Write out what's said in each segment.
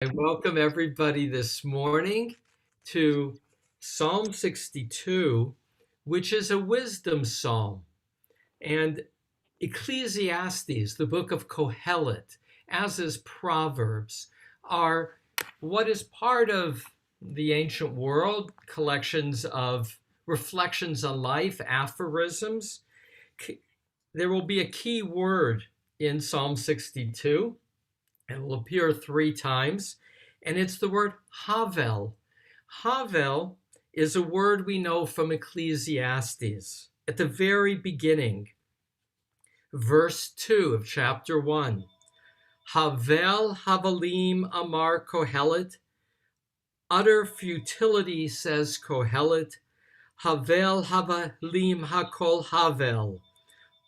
I welcome everybody this morning to Psalm 62, which is a wisdom psalm, and Ecclesiastes, the book of Kohelet, as is Proverbs, are what is part of the ancient world, collections of reflections on life, aphorisms. There will be a key word in Psalm 62. It will appear three times, and it's the word Havel. Havel is a word we know from Ecclesiastes. At the very beginning, verse 2 of chapter 1, Havel Havalim Amar Kohelet, utter futility, says Kohelet, Havel Havalim Hakol Havel,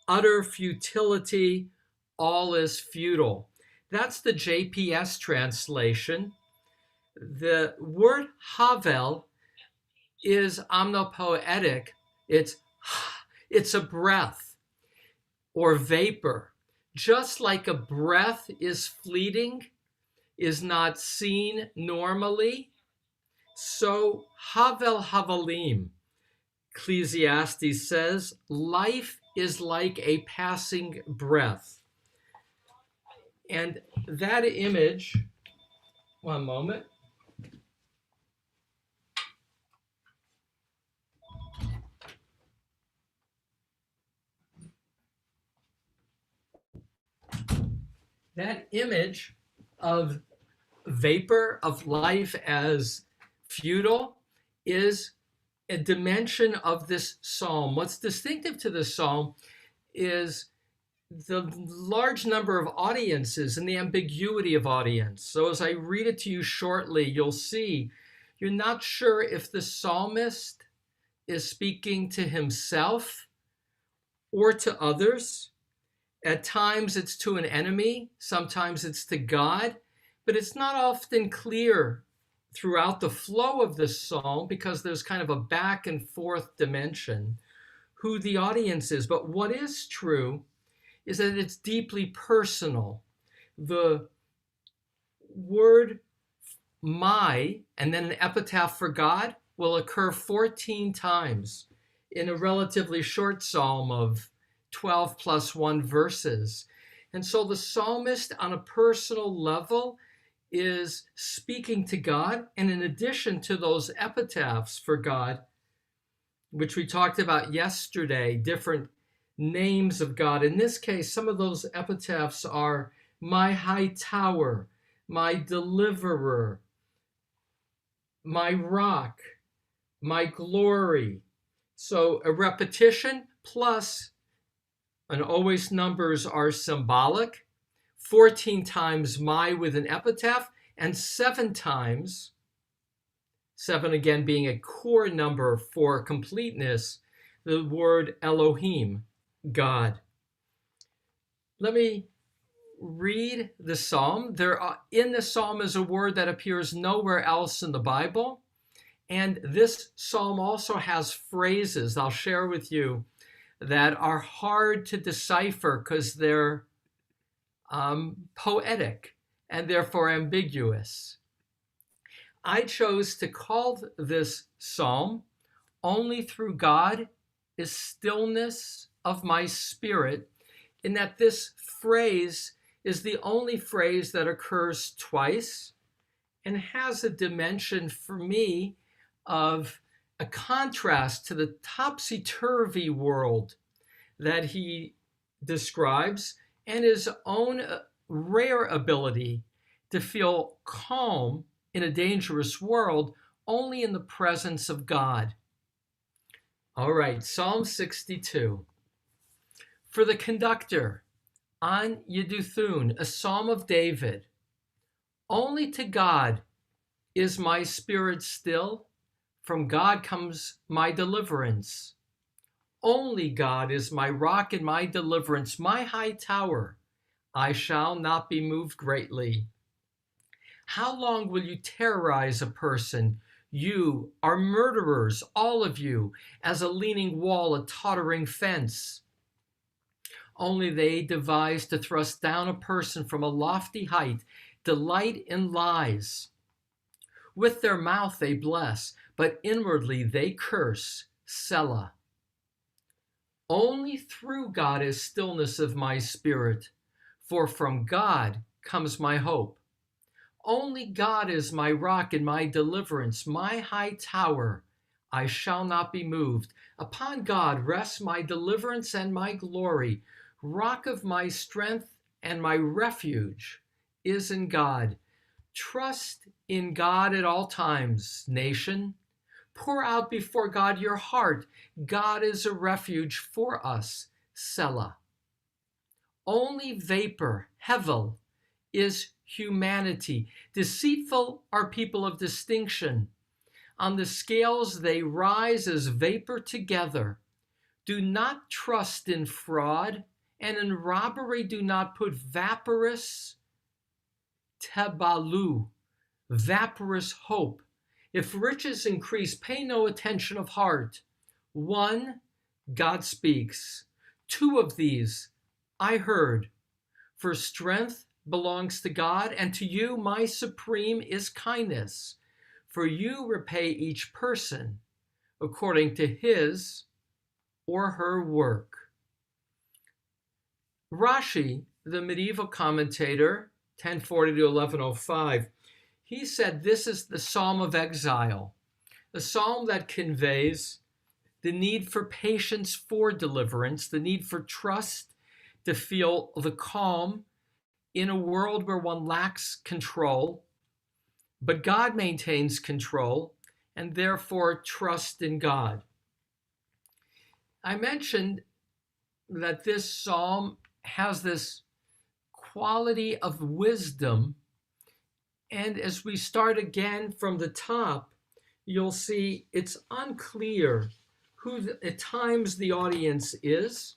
utter futility, all is futile. That's the JPS translation. The word Havel is omnipoetic. It's a breath or vapor. Just like a breath is fleeting, is not seen normally, so Havel Havalim, Ecclesiastes says, life is like a passing breath. And that image, one moment. That image of vapor, of life as futile, is a dimension of this psalm. What's distinctive to this psalm is the large number of audiences and the ambiguity of audience. So as I read it to you shortly, you'll see you're not sure if the psalmist is speaking to himself or to others. At times it's to an enemy, sometimes it's to God, but it's not often clear throughout the flow of the psalm because there's kind of a back and forth dimension who the audience is. But what is true is that it's deeply personal. The word my and then an epitaph for God will occur 14 times in a relatively short psalm of 12 plus 1 verses. And so the psalmist on a personal level is speaking to God. And in addition to those epitaphs for God, which we talked about yesterday, different names of God. In this case, some of those epitaphs are my high tower, my deliverer, my rock, my glory. So a repetition plus, and always numbers are symbolic, 14 times my with an epitaph, and 7 times, 7 again being a core number for completeness, the word Elohim, God. Let me read the psalm. In the psalm is a word that appears nowhere else in the Bible. And this psalm also has phrases I'll share with you that are hard to decipher because they're poetic and therefore ambiguous. I chose to call this psalm, Only Through God is Stillness of My Spirit, in that this phrase is the only phrase that occurs twice and has a dimension for me of a contrast to the topsy-turvy world that he describes and his own rare ability to feel calm in a dangerous world only in the presence of God. All right, Psalm 62. For the conductor, on Yeduthun, a psalm of David. Only to God is my spirit still. From God comes my deliverance. Only God is my rock and my deliverance, my high tower. I shall not be moved greatly. How long will you terrorize a person? You are murderers, all of you, as a leaning wall, a tottering fence. Only they devise to thrust down a person from a lofty height, delight in lies. With their mouth they bless, but inwardly they curse. Selah. Only through God is stillness of my spirit, for from God comes my hope. Only God is my rock and my deliverance, my high tower. I shall not be moved. Upon God rests my deliverance and my glory. Rock of my strength and my refuge is in God. Trust in God at all times, nation. Pour out before God your heart. God is a refuge for us. Selah. Only vapor, hevel, is humanity. Deceitful are people of distinction. On the scales they rise as vapor together. Do not trust in fraud, and in robbery do not put vaporous tebalu, vaporous hope. If riches increase, pay no attention of heart. One, God speaks. Two of these I heard. For strength belongs to God, and to you my supreme is kindness. For you repay each person according to his or her work. Rashi, the medieval commentator, 1040 to 1105, he said this is the Psalm of Exile, a psalm that conveys the need for patience for deliverance, the need for trust to feel the calm in a world where one lacks control, but God maintains control, and therefore trust in God. I mentioned that this psalm has this quality of wisdom, and as we start again from the top, you'll see it's unclear who at times the audience is,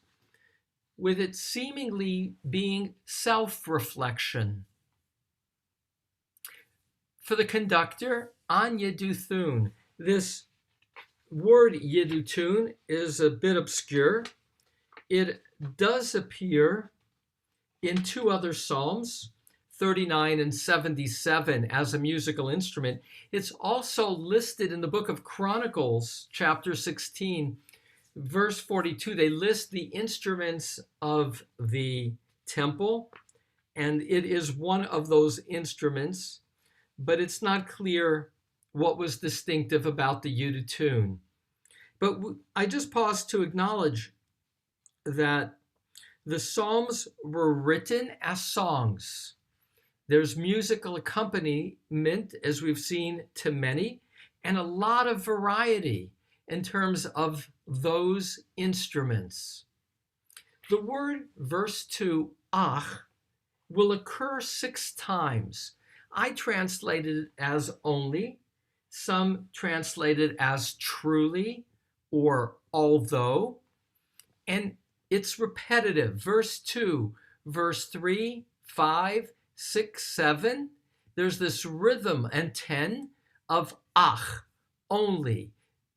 with it seemingly being self-reflection. For the conductor, An Yeduthun, this word Yedutun is a bit obscure. It does appear in two other psalms, 39 and 77, as a musical instrument. It's also listed in the book of Chronicles, chapter 16, verse 42. They list the instruments of the temple, and it is one of those instruments, but it's not clear what was distinctive about the Yedutun. But I just pause to acknowledge that the Psalms were written as songs. There's musical accompaniment, as we've seen, to many, and a lot of variety in terms of those instruments. The word, verse 2, ach, will occur 6 times. I translated it as only. Some translate it as truly or although. And it's repetitive. Verse 2, verse 3, 5, 6, 7. There's this rhythm, and 10 of ach, only,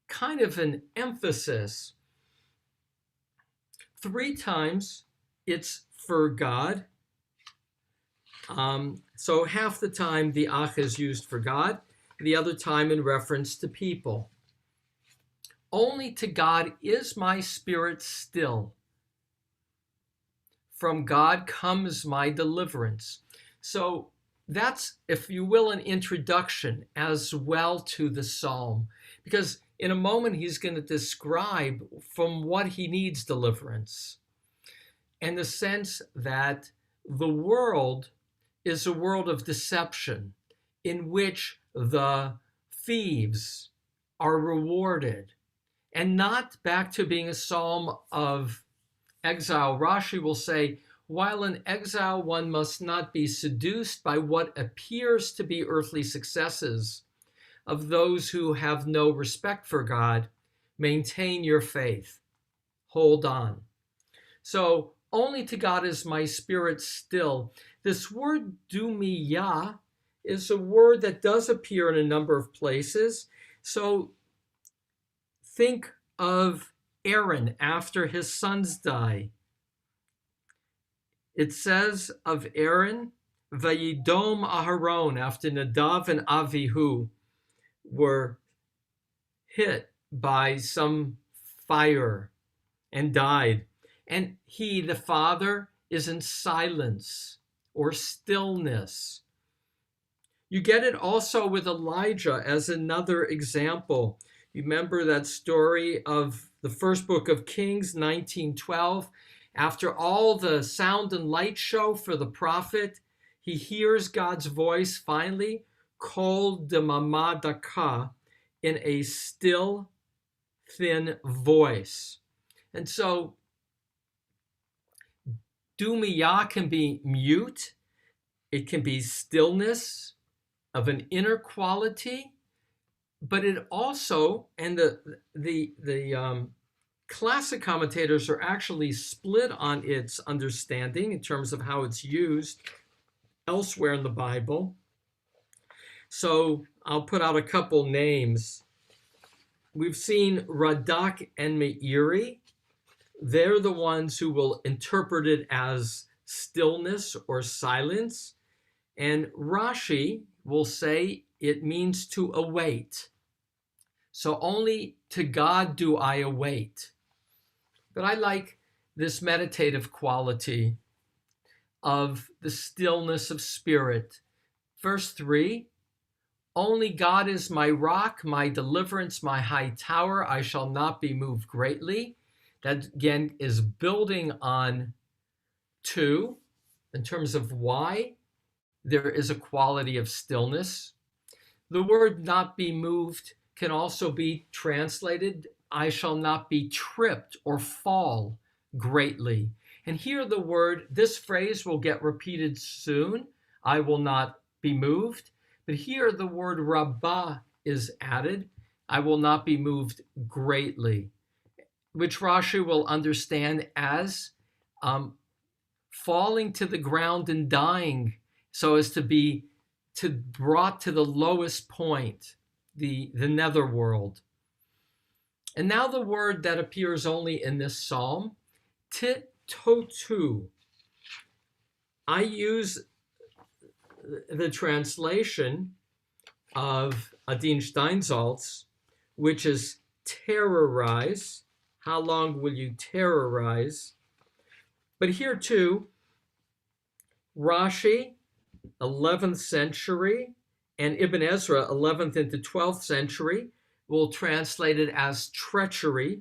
kind of an emphasis. 3 times it's for God. So half the time the ach is used for God, the other time in reference to people. Only to God is my spirit still. From God comes my deliverance. So that's, if you will, an introduction as well to the psalm, because in a moment he's going to describe from what he needs deliverance, and the sense that the world is a world of deception in which the thieves are rewarded, and not back to being a psalm of exile. Rashi will say, while in exile one must not be seduced by what appears to be earthly successes of those who have no respect for God, maintain your faith. Hold on. So only to God is my spirit still. This word dumiyah is a word that does appear in a number of places. So think of Aaron after his sons die. It says of Aaron, Vayidom Aharon, after Nadav and Avihu were hit by some fire and died. And he, the father, is in silence or stillness. You get it also with Elijah as another example. You remember that story of the first book of Kings, 19:12. After all the sound and light show for the prophet, he hears God's voice finally, kol demama daka, in a still, thin voice. And so, dumiyah can be mute, it can be stillness of an inner quality, but it also, and the classic commentators are actually split on its understanding in terms of how it's used elsewhere in the Bible. So I'll put out a couple names. We've seen Radak and Meiri. They're the ones who will interpret it as stillness or silence. And Rashi will say it means to await. So only to God do I await. But I like this meditative quality of the stillness of spirit. Verse 3, only God is my rock, my deliverance, my high tower. I shall not be moved greatly. That again is building on 2 in terms of why there is a quality of stillness. The word not be moved can also be translated, I shall not be tripped or fall greatly. And here the word, this phrase will get repeated soon, I will not be moved. But here the word rabbah is added, I will not be moved greatly, which Rashi will understand as falling to the ground and dying, so as to be brought to the lowest point, the netherworld. And now the word that appears only in this psalm, titotu. I use the translation of Adin Steinsaltz, which is terrorize. How long will you terrorize? But here too, Rashi, 11th century, and Ibn Ezra, 11th into 12th century, will translate it as treachery.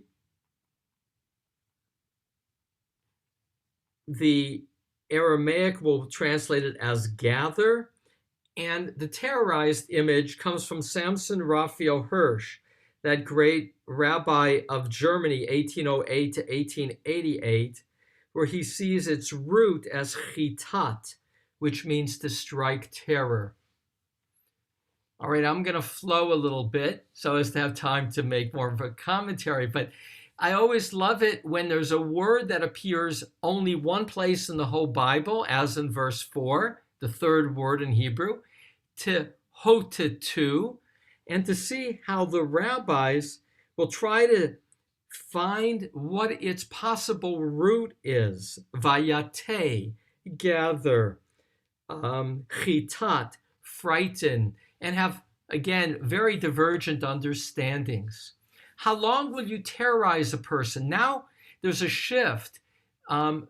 The Aramaic will translate it as gather, and the terrorized image comes from Samson Raphael Hirsch, that great rabbi of Germany, 1808 to 1888, where he sees its root as chitat, which means to strike terror. All right, I'm going to flow a little bit so as to have time to make more of a commentary, but I always love it when there's a word that appears only one place in the whole Bible, as in verse 4, the third word in Hebrew, tehotetu, and to see how the rabbis will try to find what its possible root is. Vayate, gather, chitat, frighten, and have, again, very divergent understandings. How long will you terrorize a person? Now there's a shift.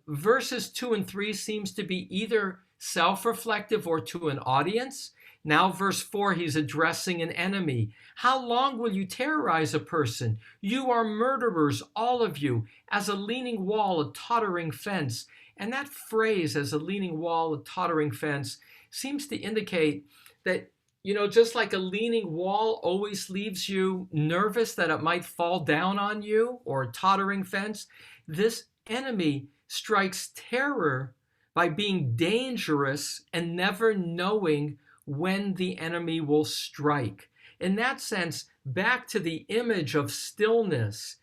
Verses 2 and 3 seems to be either self-reflective or to an audience. Now verse 4, he's addressing an enemy. How long will you terrorize a person? You are murderers, all of you, as a leaning wall, a tottering fence. And that phrase, as a leaning wall, a tottering fence, seems to indicate that, just like a leaning wall always leaves you nervous that it might fall down on you, or a tottering fence, this enemy strikes terror by being dangerous and never knowing when the enemy will strike. In that sense, back to the image of stillness.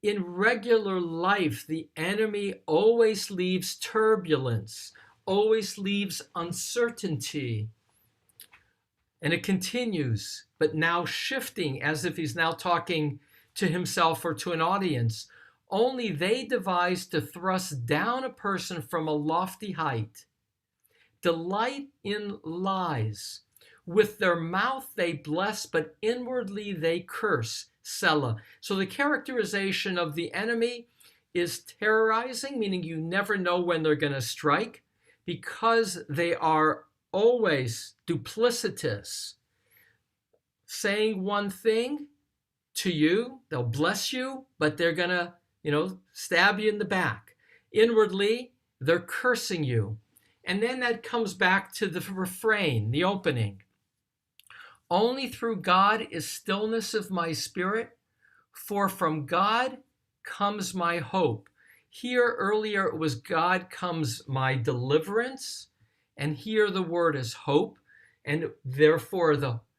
In regular life, the enemy always leaves turbulence, always leaves uncertainty. And it continues, but now shifting as if he's now talking to himself or to an audience. Only they devise to thrust down a person from a lofty height, delight in lies. With their mouth they bless, but inwardly they curse. Selah. So the characterization of the enemy is terrorizing, meaning you never know when they're going to strike, because they are always duplicitous, saying one thing to you, they'll bless you, but they're going to, stab you in the back. Inwardly, they're cursing you. And then that comes back to the refrain, the opening. Only through God is stillness of my spirit, for from God comes my hope. Here earlier it was God comes my deliverance, and here the word is hope, and therefore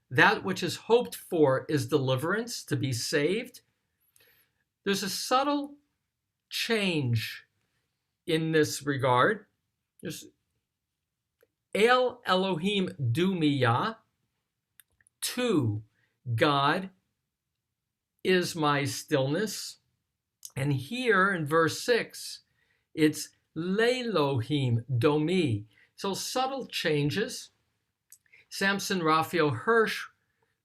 that which is hoped for is deliverance, to be saved. There's a subtle change in this regard. There's El Elohim Dumiyah, to God is my stillness. And here in verse 6, it's Lelohim Domi. So subtle changes. Samson Raphael Hirsch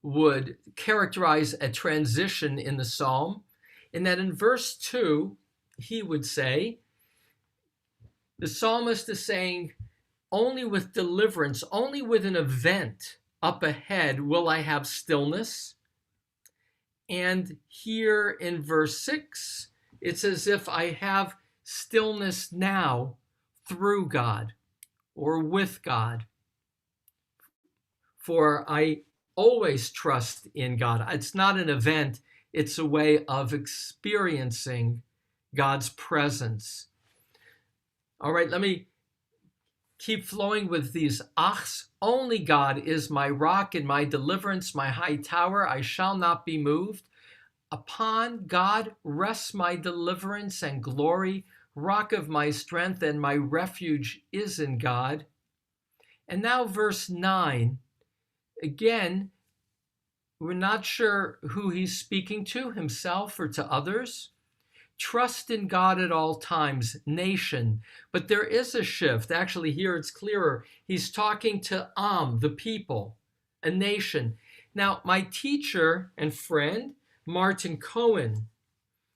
would characterize a transition in the psalm, in that in verse 2, he would say, the psalmist is saying, only with deliverance, only with an event up ahead will I have stillness. And here in verse 6, it's as if I have stillness now through God or with God. For I always trust in God. It's not an event, it's a way of experiencing God's presence. All right, let me keep flowing with these achs. Only God is my rock and my deliverance, my high tower. I shall not be moved. Upon God rests my deliverance and glory. Rock of my strength and my refuge is in God. And now verse 9. Again, we're not sure who he's speaking to, himself or to others. Trust in God at all times, nation. But there is a shift. Actually, here it's clearer. He's talking to the people, a nation. Now, my teacher and friend, Martin Cohen,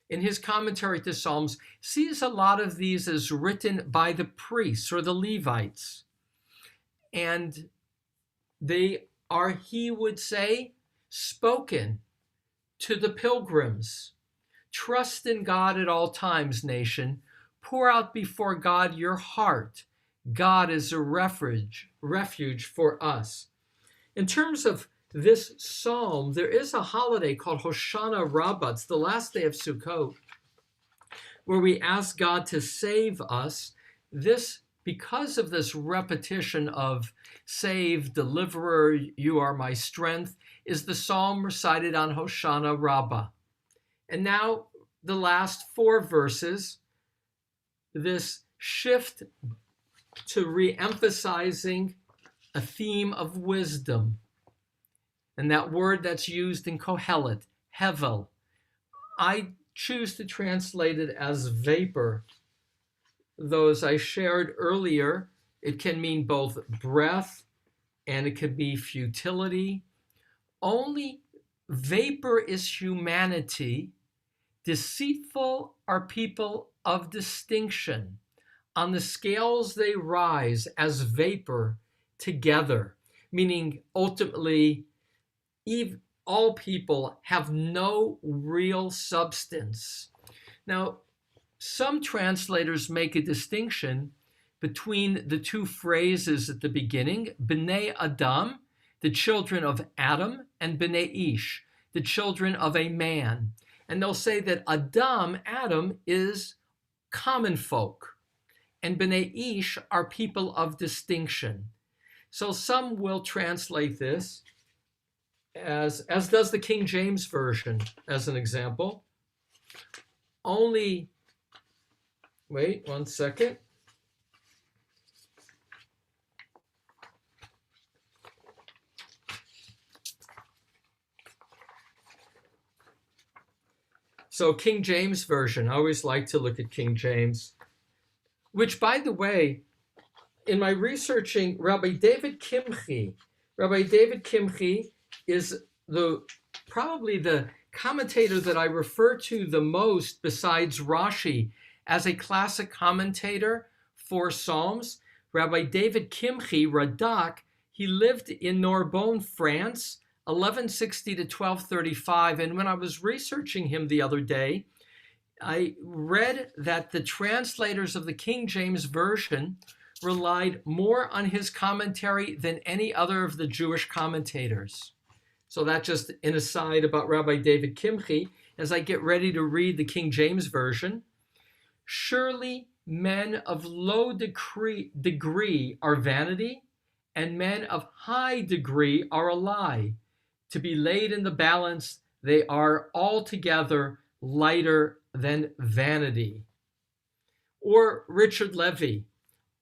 in his commentary to Psalms, sees a lot of these as written by the priests or the Levites. And they are, he would say, spoken to the pilgrims. Trust in God at all times, nation. Pour out before God your heart. God is a refuge for us. In terms of this psalm, there is a holiday called Hoshana Rabbah. It's the last day of Sukkot, where we ask God to save us. Because of this repetition of save, deliverer, you are my strength, is the psalm recited on Hoshana Rabbah. And now the last 4 verses, this shift to re-emphasizing a theme of wisdom. And that word that's used in Kohelet, hevel, I choose to translate it as vapor. Though, as I shared earlier, it can mean both breath and it could be futility. Only vapor is humanity. Deceitful are people of distinction. On the scales they rise as vapor together, meaning ultimately all people have no real substance. Now, some translators make a distinction between the 2 phrases at the beginning, B'nai Adam, the children of Adam, and B'nai Ish, the children of a man. And they'll say that Adam, is common folk, and B'nai Ish are people of distinction. So some will translate this as does the King James Version, as an example. Wait 1 second. So King James Version, I always like to look at King James, which, by the way, in my researching, Rabbi David Kimchi is probably the commentator that I refer to the most besides Rashi as a classic commentator for Psalms. Rabbi David Kimchi, Radak, he lived in Narbonne, France, 1160 to 1235. And when I was researching him the other day, I read that the translators of the King James Version relied more on his commentary than any other of the Jewish commentators. So that's just an aside about Rabbi David Kimchi. As I get ready to read the King James Version, surely men of low degree are vanity, and men of high degree are a lie. To be laid in the balance, they are altogether lighter than vanity. Or Richard Levy,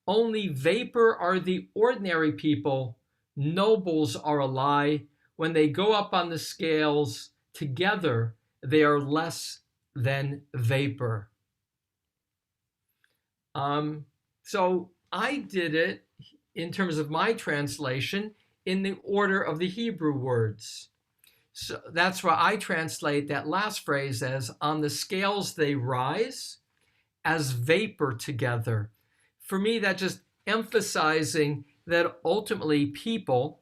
only vapor are the ordinary people, nobles are a lie. When they go up on the scales together, they are less than vapor. So I did it in terms of my translation in the order of the Hebrew words. So that's why I translate that last phrase as on the scales they rise as vapor together. For me, that just emphasizing that ultimately people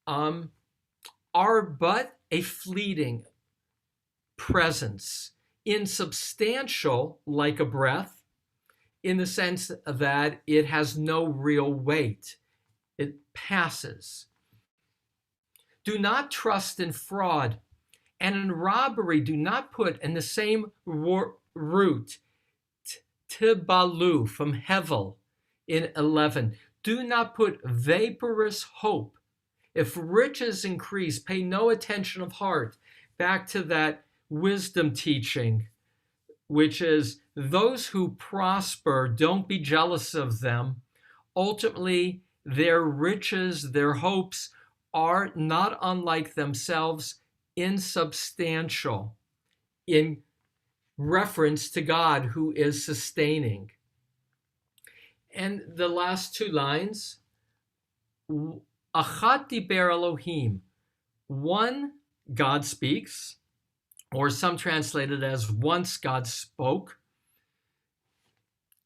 are but a fleeting presence, insubstantial like a breath, in the sense that it has no real weight. It passes. Do not trust in fraud, and in robbery do not put in the same root, tibalu, from hevel in 11. Do not put vaporous hope. If riches increase, pay no attention of heart. Back to that wisdom teaching, which is those who prosper, don't be jealous of them. Ultimately, their riches, their hopes are not unlike themselves, insubstantial in reference to God who is sustaining. And the last two lines, Achat diber Elohim, one God speaks, or some translate it as once God spoke.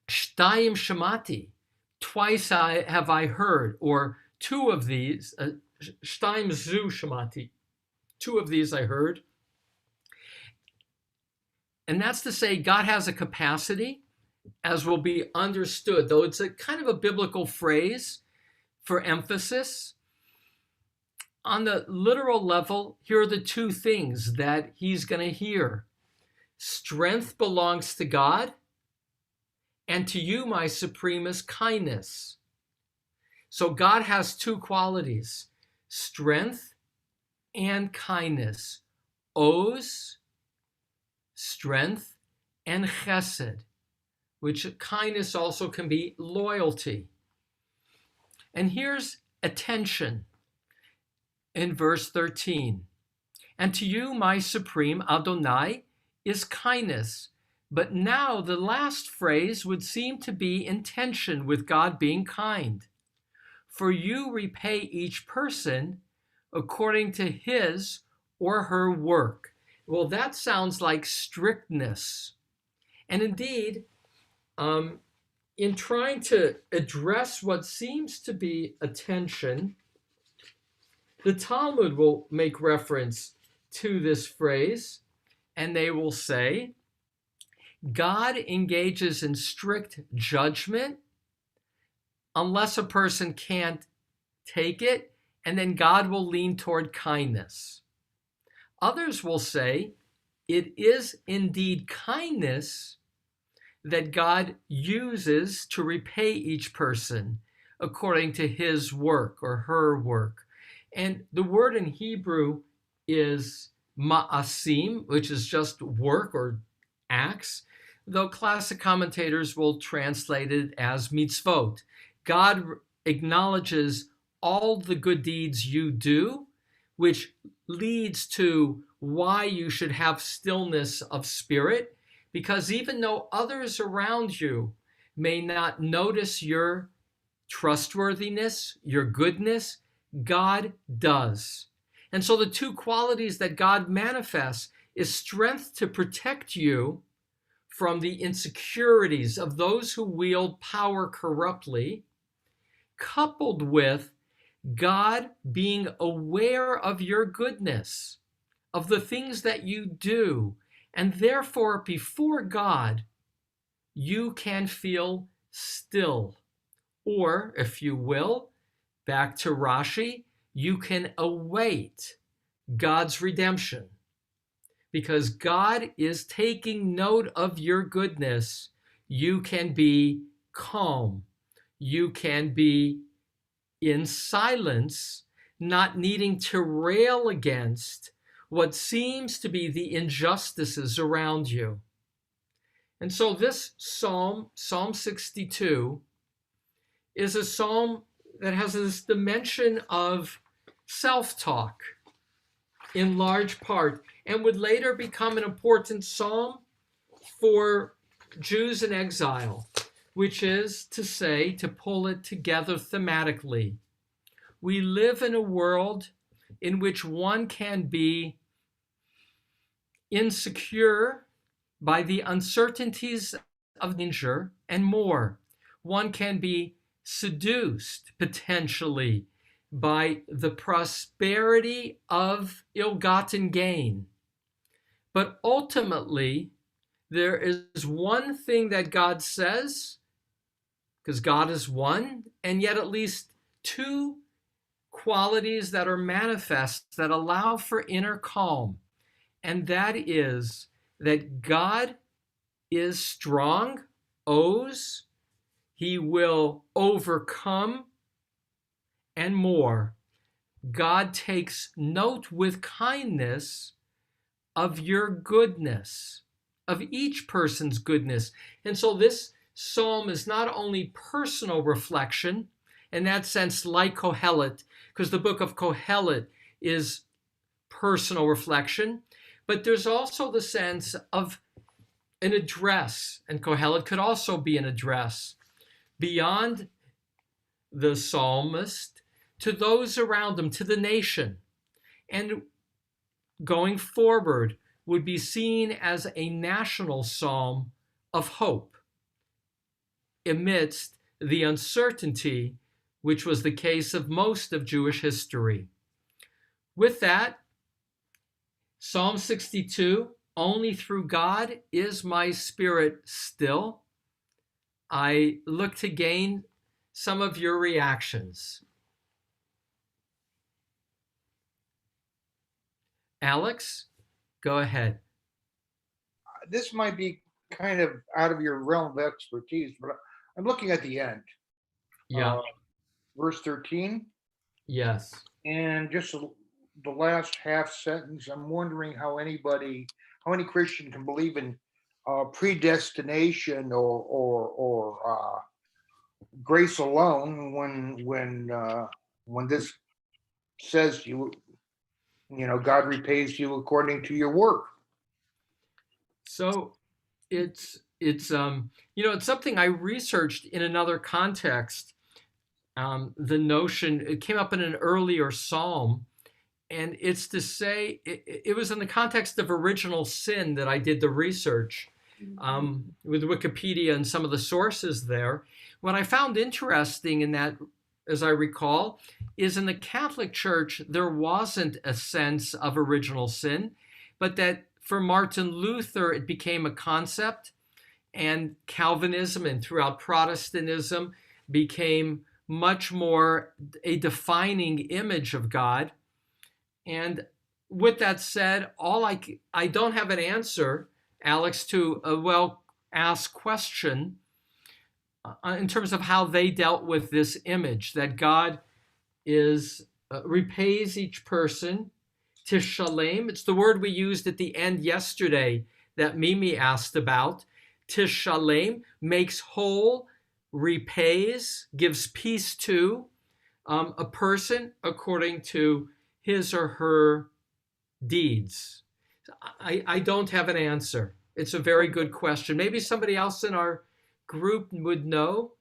Shtayim shamati, twice have I heard, or two of these, Shtayim zu shamati, two of these I heard. And that's to say God has a capacity, as will be understood, though it's a kind of a biblical phrase for emphasis. On the literal level, here are the two things that he's going to hear. Strength belongs to God, and to you, my supreme, is kindness. So God has two qualities, strength and kindness. Oz, strength, and chesed, which kindness also can be loyalty. And here's attention in verse 13. And to you, my supreme, Adonai, is kindness. But now the last phrase would seem to be in tension with God being kind. For you repay each person according to his or her work. Well, that sounds like strictness. And indeed, in trying to address what seems to be a tension, the Talmud will make reference to this phrase, and they will say, God engages in strict judgment unless a person can't take it, and then God will lean toward kindness. Others will say, it is indeed kindness that God uses to repay each person according to his work or her work. And the word in Hebrew is ma'asim, which is just work or acts, though classic commentators will translate it as mitzvot. God acknowledges all the good deeds you do, which leads to why you should have stillness of spirit, because even though others around you may not notice your trustworthiness, your goodness. God does. And so the two qualities that God manifests is strength to protect you from the insecurities of those who wield power corruptly, coupled with God being aware of your goodness, of the things that you do, and therefore before God, you can feel still. Or, if you will, back to Rashi, you can await God's redemption. Because God is taking note of your goodness, you can be calm. You can be in silence, not needing to rail against what seems to be the injustices around you. And so this psalm, Psalm 62, is a psalm that has this dimension of self-talk in large part, and would later become an important psalm for Jews in exile, which is to say, to pull it together thematically. We live in a world in which one can be insecure by the uncertainties of danger and more. One can be seduced potentially by the prosperity of ill-gotten gain. But ultimately, there is one thing that God says, because God is one, and yet at least two qualities that are manifest that allow for inner calm. And that is that God is strong, owes, he will overcome, and more. God takes note with kindness of your goodness, of each person's goodness. And so this psalm is not only personal reflection, in that sense, like Kohelet, because the book of Kohelet is personal reflection, but there's also the sense of an address, and Kohelet could also be an address beyond the psalmist to those around him, to the nation. And going forward would be seen as a national psalm of hope amidst the uncertainty which was the case of most of Jewish history. With that, Psalm 62, only through God is my spirit still. I look to gain some of your reactions. Alex, go ahead. This might be kind of out of your realm of expertise, but I'm looking at the end, Yeah. Verse 13, Yes. and just the last half sentence. I'm wondering how any Christian can believe in predestination or grace alone when this says God repays you according to your work. So it's it's something I researched in another context. The notion, it came up in an earlier psalm, and it's to say it was in the context of original sin that I did the research with Wikipedia and some of the sources there. What I found interesting in that, as I recall, is in the Catholic Church there wasn't a sense of original sin, but that for Martin Luther it became a concept, and Calvinism and throughout Protestantism became much more a defining image of God. And with that said, I don't have an answer, Alex, to a well-asked question in terms of how they dealt with this image that God is repays each person. Tishalem, it's the word we used at the end yesterday that Mimi asked about. Tishalem, makes whole, repays, gives peace to a person according to his or her deeds. I don't have an answer. It's a very good question. Maybe somebody else in our group would know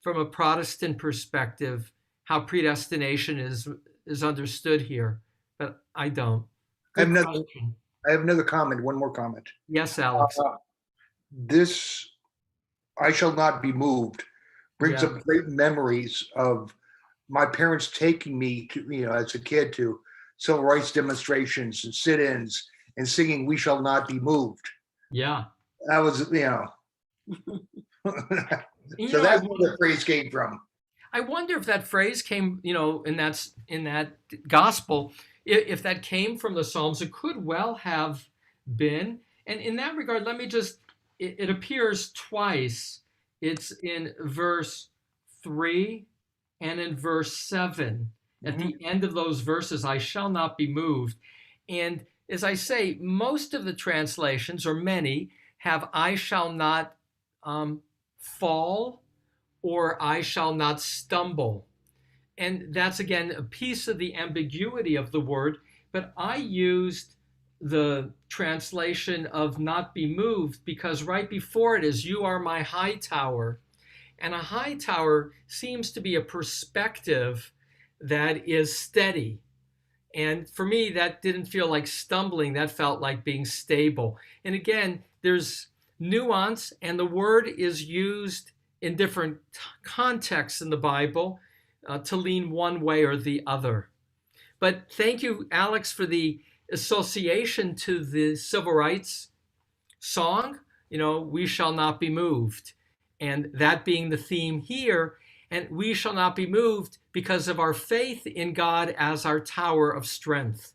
from a Protestant perspective how predestination is understood here, but I don't. I have Good another, question. I have another comment, one more comment. Yes, Alex. This I shall not be moved brings Yeah. up great memories of my parents taking me to, as a kid to civil rights demonstrations and sit-ins and singing "We Shall Not Be Moved." Yeah. That was, And, so that's where the phrase came from. I wonder if that phrase came, in that gospel, if that came from the Psalms. It could well have been. And in that regard, let me just, it appears twice. It's in verse 3 and in verse 7. At the end of those verses, I shall not be moved. And as I say, most of the translations, or many, have I shall not fall, or I shall not stumble. And that's again a piece of the ambiguity of the word, but I used the translation of not be moved because right before it is, you are my high tower. And a high tower seems to be a perspective that is steady. And for me, that didn't feel like stumbling, that felt like being stable. And again, there's nuance, and the word is used in different contexts in the Bible to lean one way or the other. But thank you, Alex, for the association to the civil rights song, we shall not be moved. And that being the theme here, and we shall not be moved because of our faith in God as our tower of strength.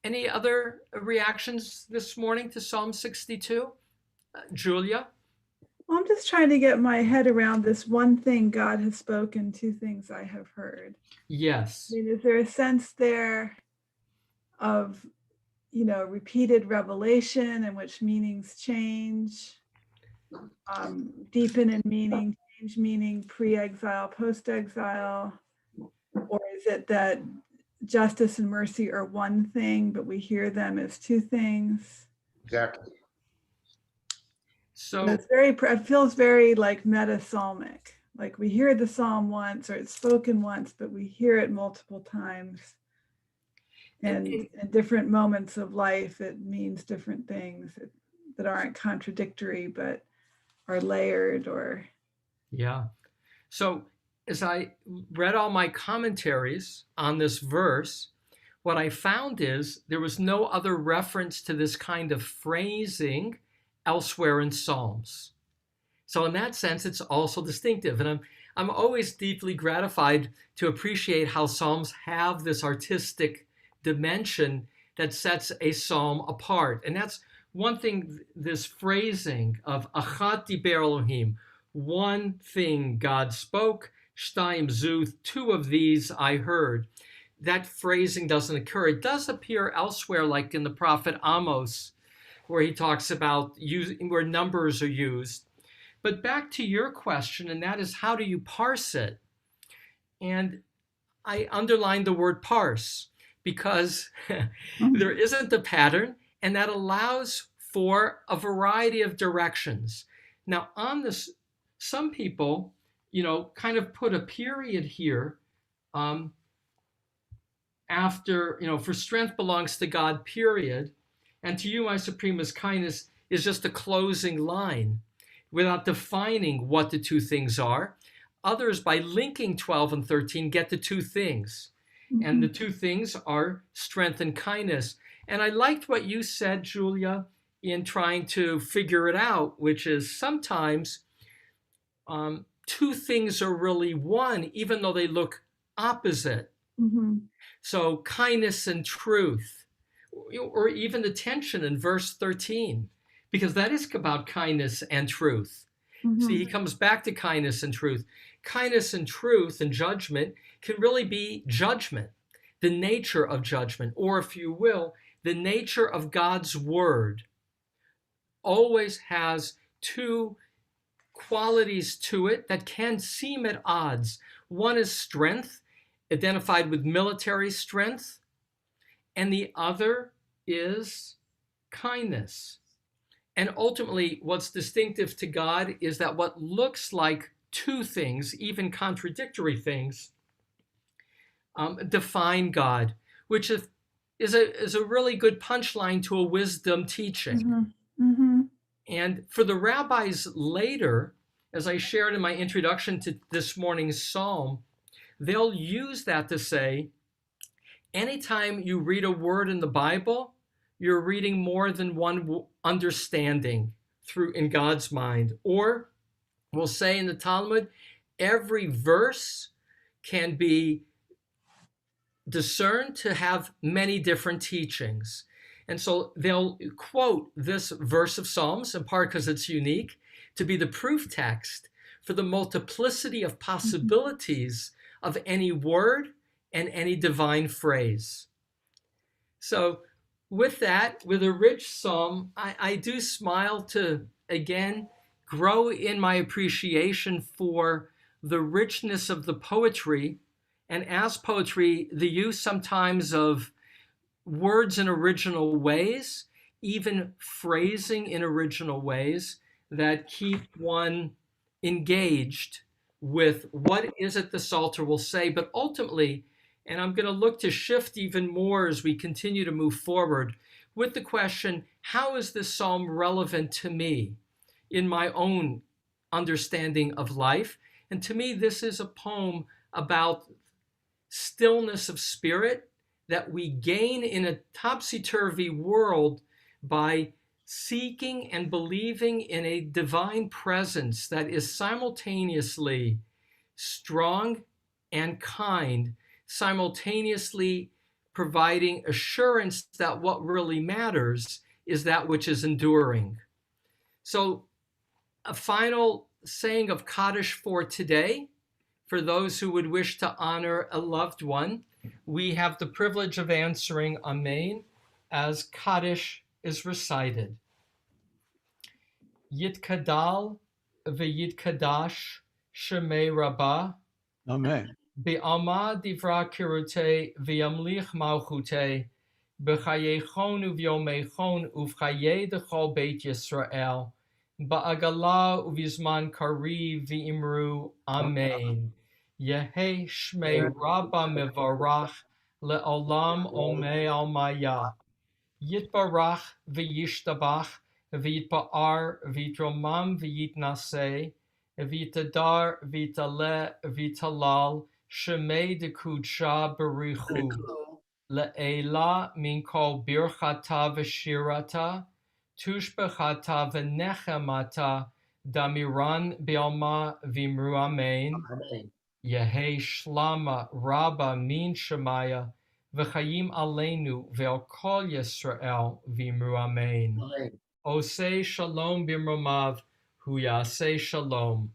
Any other reactions this morning to Psalm 62? Julia? Well, I'm just trying to get my head around this one thing God has spoken, two things I have heard. Yes. I mean, is there a sense there of, repeated revelation in which meanings change, deepen in meaning, change meaning, pre-exile, post-exile? Or is it that justice and mercy are one thing, but we hear them as two things? Exactly. So it feels very like meta-psalmic. Like we hear the psalm once, or it's spoken once, but we hear it multiple times. And in different moments of life, it means different things that aren't contradictory, but are layered or. Yeah. So as I read all my commentaries on this verse, what I found is there was no other reference to this kind of phrasing elsewhere in Psalms. So in that sense, it's also distinctive. And I'm always deeply gratified to appreciate how Psalms have this artistic dimension that sets a psalm apart. And that's one thing, this phrasing of Achat diber Elohim, one thing God spoke, Shtayim zu, two of these I heard. That phrasing doesn't occur. It does appear elsewhere, like in the prophet Amos, where he talks about where numbers are used. But back to your question, and that is, how do you parse it? And I underlined the word parse because there isn't a pattern, and that allows for a variety of directions. Now, on this, some people, kind of put a period here after, for strength belongs to God, period. And to you, my supremest kindness, is just a closing line without defining what the two things are. Others, by linking 12 and 13, get the two things. Mm-hmm. And the two things are strength and kindness. And I liked what you said, Julia, in trying to figure it out, which is sometimes two things are really one, even though they look opposite. Mm-hmm. So kindness and truth, or even the tension in verse 13, because that is about kindness and truth. Mm-hmm. See, he comes back to kindness and truth. Kindness and truth and judgment can really be judgment, the nature of judgment, or if you will, the nature of God's word always has two qualities to it that can seem at odds. One is strength, identified with military strength, and the other is kindness. And ultimately, what's distinctive to God is that what looks like two things, even contradictory things, define God, which is a really good punchline to a wisdom teaching. Mm-hmm. And for the rabbis later, as I shared in my introduction to this morning's psalm, they'll use that to say, anytime you read a word in the Bible, you're reading more than one understanding through in God's mind. Or we'll say in the Talmud, every verse can be discerned to have many different teachings. And so they'll quote this verse of Psalms, in part because it's unique, to be the proof text for the multiplicity of possibilities of any word and any divine phrase. So with that, with a rich psalm, I do smile to, again, grow in my appreciation for the richness of the poetry, and as poetry, the use sometimes of words in original ways, even phrasing in original ways that keep one engaged with what is it the Psalter will say. But ultimately, and I'm going to look to shift even more as we continue to move forward with the question, how is this psalm relevant to me in my own understanding of life? And to me, this is a poem about stillness of spirit that we gain in a topsy-turvy world by seeking and believing in a divine presence that is simultaneously strong and kind, simultaneously providing assurance that what really matters is that which is enduring. So, a final saying of Kaddish for today, for those who would wish to honor a loved one, we have the privilege of answering Amen as Kaddish is recited. Yitkadal v'yitkadash shemei Rabbah. Amen. Be'alma divra kirute v'yamlich malchute b'chayechon uvyomechon uvchaye dechol beit Yisrael ba'agala uvizman kari v'imru Amen. Yehe shmei Rabba mevarach le'olam omei almaya. Yitbarach v'yishtabach v'yitpa'ar v'yitromam v'yitnaseh v'yitadar v'yitaleh v'yitalal shemei dekudsha berichu le'ela min kol birchata v'shirata tushbechata v'nechemata damiran be'alma v'imru amen. Yehe shlama rabba min shemaya v'chayim aleinu ve'al kol Yisrael v'imru amen. Osei shalom b'imromav hu yaseh shalom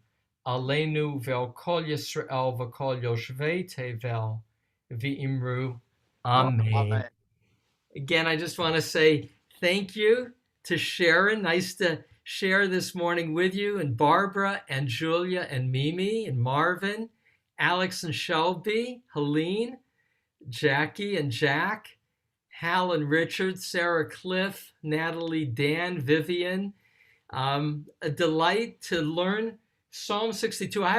aleinu ve'al kol Yisrael v'kol yoshvei tevel v'imru amen. Again, I just want to say thank you to Sharon. Nice to share this morning with you, and Barbara and Julia and Mimi and Marvin, Alex and Shelby, Helene, Jackie and Jack, Hal and Richard, Sarah, Cliff, Natalie, Dan, Vivian. A delight to learn Psalm 62.